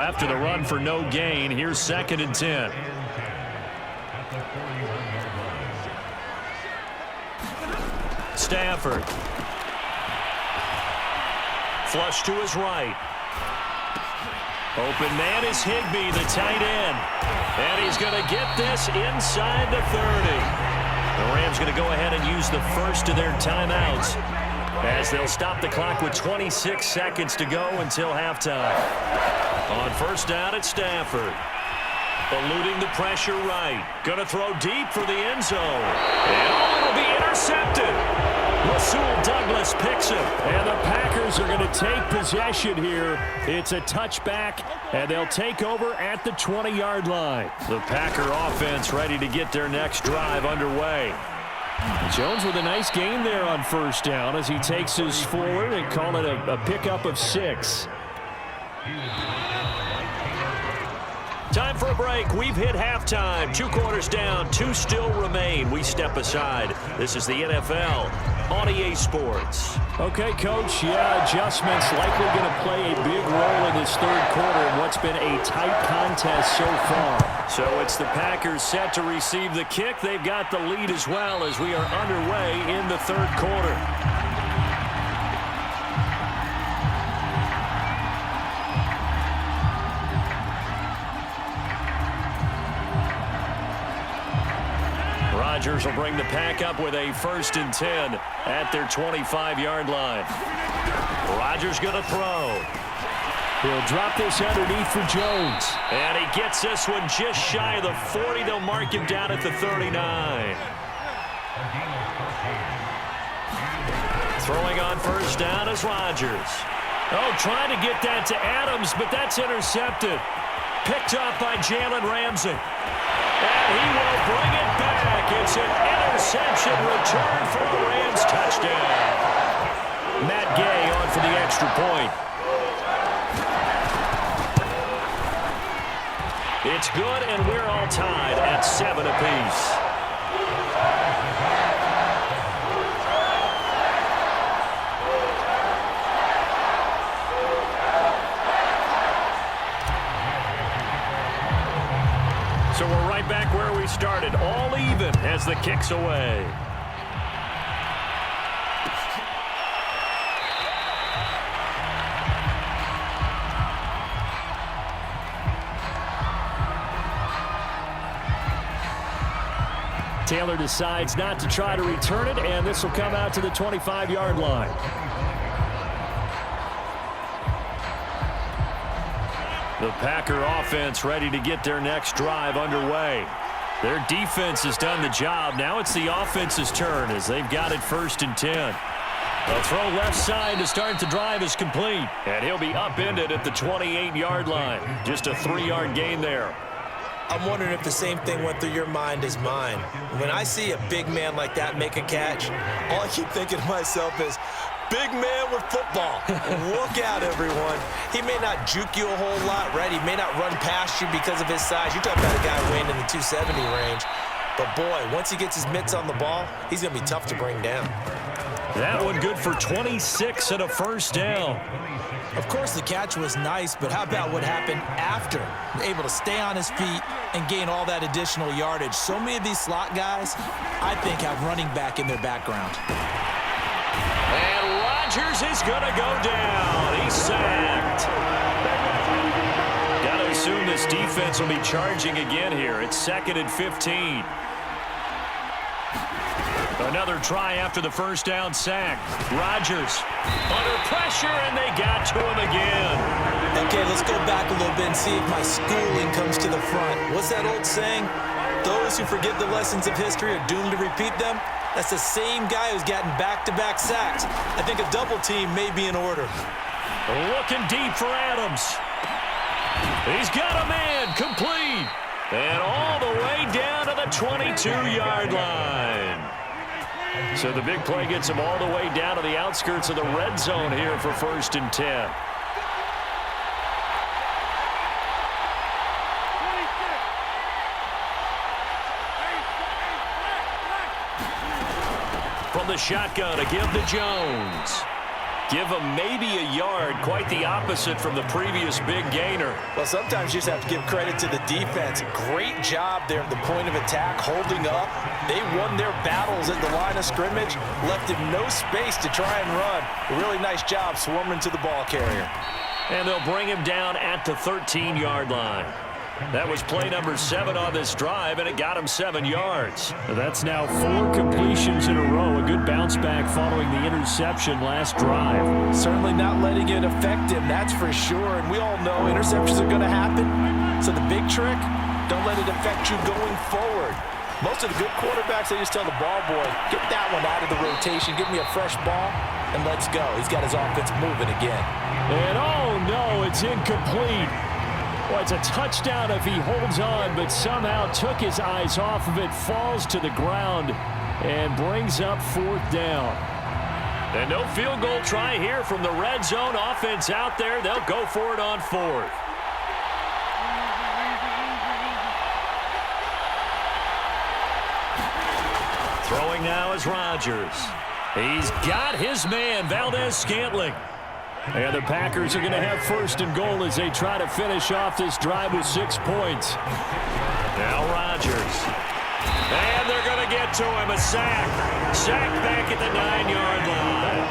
After the run for no gain, here's 2nd and 10. Stafford. Flush to his right. Open man is Higbee, the tight end. And he's going to get this inside the 30. The Rams going to go ahead and use the first of their timeouts as they'll stop the clock with 26 seconds to go until halftime. On first down, it's Stafford. Eluding the pressure right. Going to throw deep for the end zone. And it'll be intercepted. Rasul Douglas picks him. And the Packers are going to take possession here. It's a touchback, and they'll take over at the 20-yard line. The Packer offense ready to get their next drive underway. Jones with a nice gain there on first down as he takes his forward and call it a pickup of 6. Time for a break. We've hit halftime. 2 quarters down. 2 still remain. We step aside. This is the NFL on EA Sports. Okay, Coach. Yeah, adjustments likely going to play a big role in this third quarter in what's been a tight contest so far. So it's the Packers set to receive the kick. They've got the lead as well as we are underway in the third quarter. Rodgers will bring the Pack up with a 1st and 10 at their 25-yard line. Rodgers going to throw. He'll drop this underneath for Jones. And he gets this one just shy of the 40. They'll mark him down at the 39. Throwing on first down is Rodgers. Oh, trying to get that to Adams, but that's intercepted. Picked up by Jalen Ramsey. And he will bring it back. It's an interception return for the Rams touchdown. Matt Gay on for the extra point. It's good, and we're all tied at 7 apiece. So we're right back where we started, all even as the kick's away. Taylor decides not to try to return it, and this will come out to the 25-yard line. The Packer offense ready to get their next drive underway. Their defense has done the job. Now it's the offense's turn as they've got it 1st and 10. A throw left side to start the drive is complete. And he'll be upended at the 28-yard line. Just a 3-yard gain there. I'm wondering if the same thing went through your mind as mine. When I see a big man like that make a catch, all I keep thinking to myself is, big man with football. Look out, everyone. He may not juke you a whole lot, right? He may not run past you because of his size. You're talking about a guy weighing in the 270 range. But, boy, once he gets his mitts on the ball, he's going to be tough to bring down. That one good for 26 and a first down. Of course, the catch was nice, but how about what happened after? Able to stay on his feet and gain all that additional yardage. So many of these slot guys, I think, have running back in their background. And Rodgers is going to go down. He's sacked. Got to assume this defense will be charging again here. It's 2nd and 15. Another try after the first down sack. Rodgers under pressure, and they got to him again. Okay, let's go back a little bit and see if my schooling comes to the front. What's that old saying? Those who forget the lessons of history are doomed to repeat them. That's the same guy who's gotten back-to-back sacks. I think a double team may be in order. Looking deep for Adams. He's got a man complete. And all the way down to the 22-yard line. So the big play gets him all the way down to the outskirts of the red zone here for 1st and 10. From the shotgun to give to Jones. Give him maybe a yard, quite the opposite from the previous big gainer. Well, sometimes you just have to give credit to the defense. Great job there at the point of attack, holding up. They won their battles at the line of scrimmage, left him no space to try and run. A really nice job swarming to the ball carrier. And they'll bring him down at the 13-yard line. That was play number 7 on this drive, and it got him 7 yards. That's now 4 completions in a row. A good bounce back following the interception last drive. Certainly not letting it affect him, that's for sure. And we all know interceptions are going to happen. So the big trick, don't let it affect you going forward. Most of the good quarterbacks, they just tell the ball boy, get that one out of the rotation, give me a fresh ball, and let's go. He's got his offense moving again. And oh no, it's incomplete. Well, it's a touchdown if he holds on, but somehow took his eyes off of it, falls to the ground, and brings up 4th down. And no field goal try here from the red zone. Offense out there. They'll go for it on 4th. Throwing now is Rodgers. He's got his man, Valdez-Scantling. And the Packers are going to have 1st and goal as they try to finish off this drive with 6 points. Now Rodgers. And they're going to get to him. A sack. Sack back at the 9-yard line.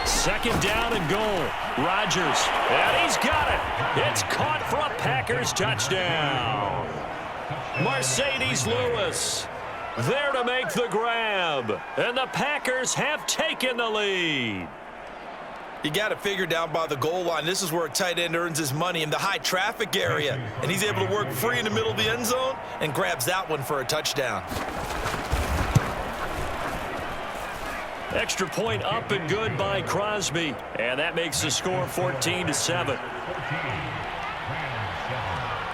Second down and goal. Rodgers. And he's got it. It's caught for a Packers touchdown. Mercedes Lewis there to make the grab. And the Packers have taken the lead. You got to figure down by the goal line. This is where a tight end earns his money, in the high traffic area. And he's able to work free in the middle of the end zone and grabs that one for a touchdown. Extra point up and good by Crosby. And that makes the score 14-7.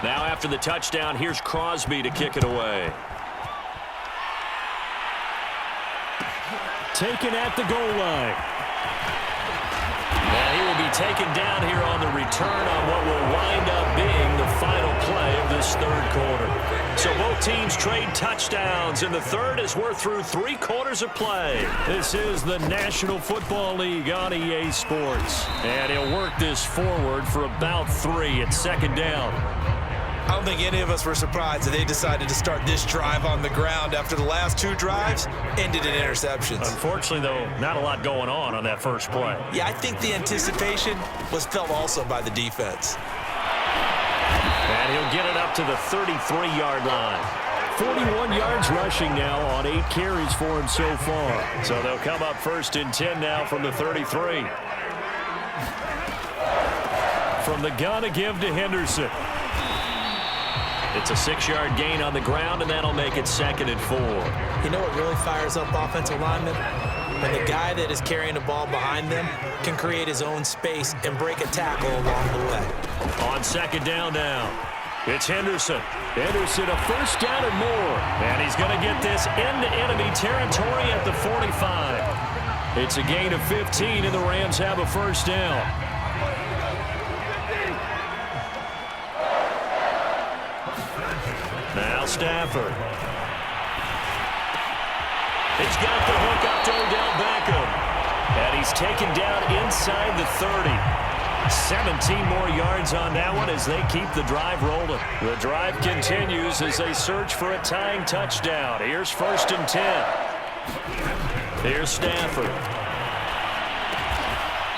Now after the touchdown, here's Crosby to kick it away. Taken at the goal line. And he will be taken down here on the return on what will wind up being the final play of this 3rd quarter. So both teams trade touchdowns, and the 3rd as we're through 3 quarters of play. This is the National Football League on EA Sports. And he'll work this forward for about 3 at 2nd down. I don't think any of us were surprised that they decided to start this drive on the ground after the last 2 drives ended in interceptions. Unfortunately, though, not a lot going on that first play. Yeah, I think the anticipation was felt also by the defense. And he'll get it up to the 33-yard line. 41 yards rushing now on 8 carries for him so far. So they'll come up 1st and 10 now from the 33. From the gun, a give to Henderson. It's a 6-yard gain on the ground, and that'll make it 2nd and 4. You know what really fires up offensive linemen? When the guy that is carrying the ball behind them can create his own space and break a tackle along the way. On 2nd down now, it's Henderson. Henderson, a 1st down and more. And he's going to get this into enemy territory at the 45. It's a gain of 15, and the Rams have a 1st down. Now Stafford. He's got the hook up to Odell Beckham. And he's taken down inside the 30. 17 more yards on that one as they keep the drive rolling. The drive continues as they search for a tying touchdown. Here's 1st and 10. Here's Stafford.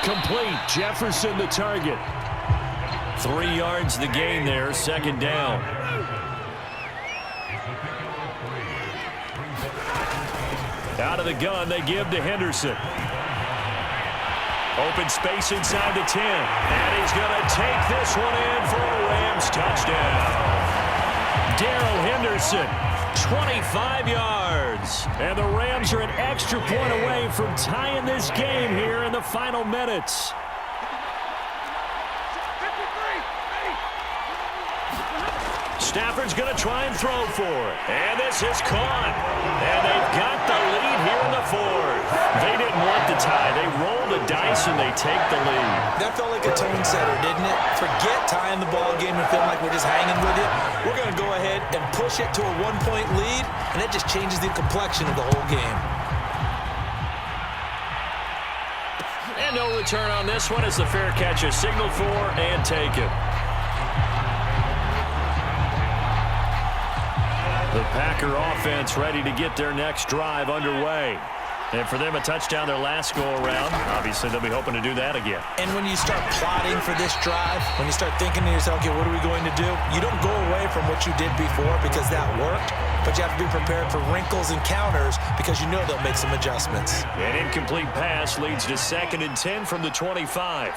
Complete. Jefferson the target. 3 yards the gain there, 2nd down. Out of the gun, they give to Henderson. Open space inside the 10. And he's going to take this one in for a Rams touchdown. Darrell Henderson, 25 yards. And the Rams are an extra point away from tying this game here in the final minutes. Stafford's going to try and throw for it. And this is caught. And they've got the lead here in the fourth. They didn't want the tie. They roll the dice and they take the lead. That felt like a tone setter, didn't it? Forget tying the ball game and feeling like we're just hanging with it. We're going to go ahead and push it to a one-point lead, and that just changes the complexion of the whole game. And no return on this one as the fair catch is signaled for and taken. The Packer offense ready to get their next drive underway. And for them, a touchdown their last go-around. Obviously, they'll be hoping to do that again. And when you start plotting for this drive, when you start thinking to yourself, okay, what are we going to do? You don't go away from what you did before because that worked, but you have to be prepared for wrinkles and counters because you know they'll make some adjustments. An incomplete pass leads to 2nd and 10 from the 25.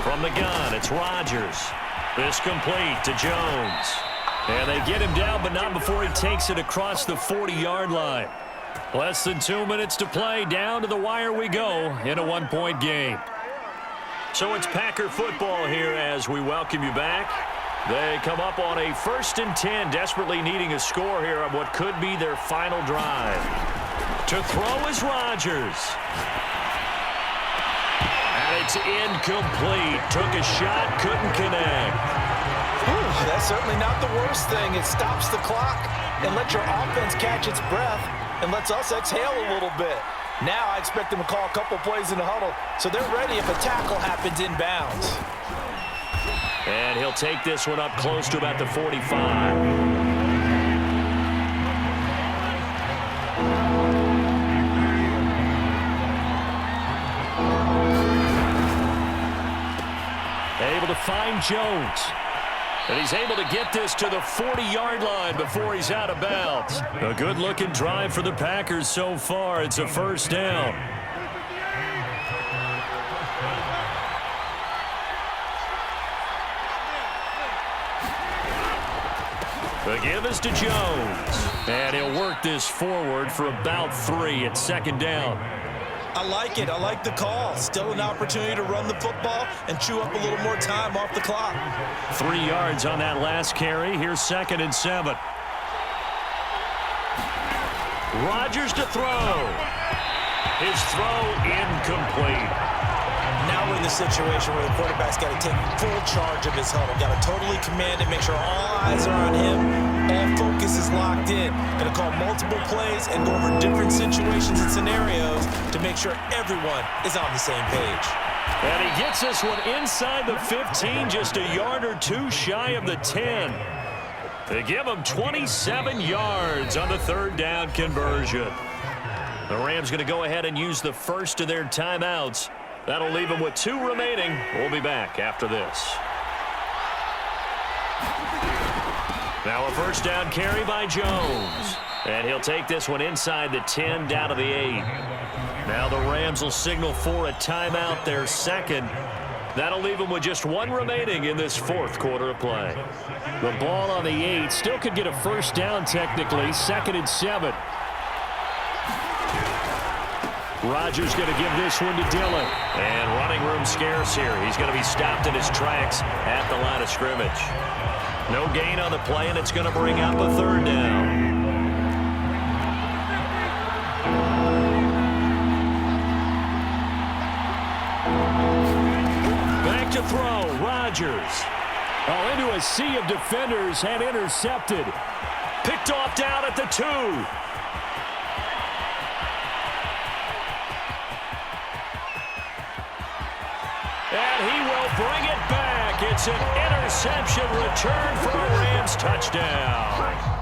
From the gun, it's Rodgers. This complete to Jones. And they get him down, but not before he takes it across the 40-yard line. Less than 2 minutes to play. Down to the wire we go in a one-point game. So it's Packer football here as we welcome you back. They come up on a 1st and 10, desperately needing a score here on what could be their final drive. To throw is Rodgers. And it's incomplete. Took a shot, couldn't connect. That's certainly not the worst thing. It stops the clock and lets your offense catch its breath and lets us exhale a little bit. Now I expect them to call a couple plays in the huddle, so they're ready if a tackle happens inbounds. And he'll take this one up close to about the 45. Able to find Jones. And he's able to get this to the 40-yard line before he's out of bounds. A good-looking drive for the Packers so far. It's a first down. The give is to Jones. And he'll work this forward for about 3 at 2nd down. I like it. I like the call. Still an opportunity to run the football and chew up a little more time off the clock. 3 yards on that last carry. Here's 2nd and 7. Rodgers to throw. His throw incomplete. Now we're in the situation where the quarterback's got to take full charge of his huddle. Got to totally command it, make sure all eyes are on him. All focus is locked in. Going to call multiple plays and go over different situations and scenarios to make sure everyone is on the same page. And he gets this one inside the 15, just a yard or two shy of the 10. They give him 27 yards on the 3rd down conversion. The Rams going to go ahead and use the first of their timeouts. That'll leave them with 2 remaining. We'll be back after this. Now a first down carry by Jones. And he'll take this one inside the 10 down to the 8. Now the Rams will signal for a timeout, their 2nd. That'll leave them with just 1 remaining in this 4th quarter of play. The ball on the 8 still could get a first down technically. 2nd and 7. Rodgers going to give this one to Dillon. And running room scarce here. He's going to be stopped in his tracks at the line of scrimmage. No gain on the play, and it's going to bring up a 3rd down. Back to throw, Rodgers. Oh, into a sea of defenders and intercepted. Picked off down at the 2. And he will bring it back. It's an interception return for a Rams touchdown.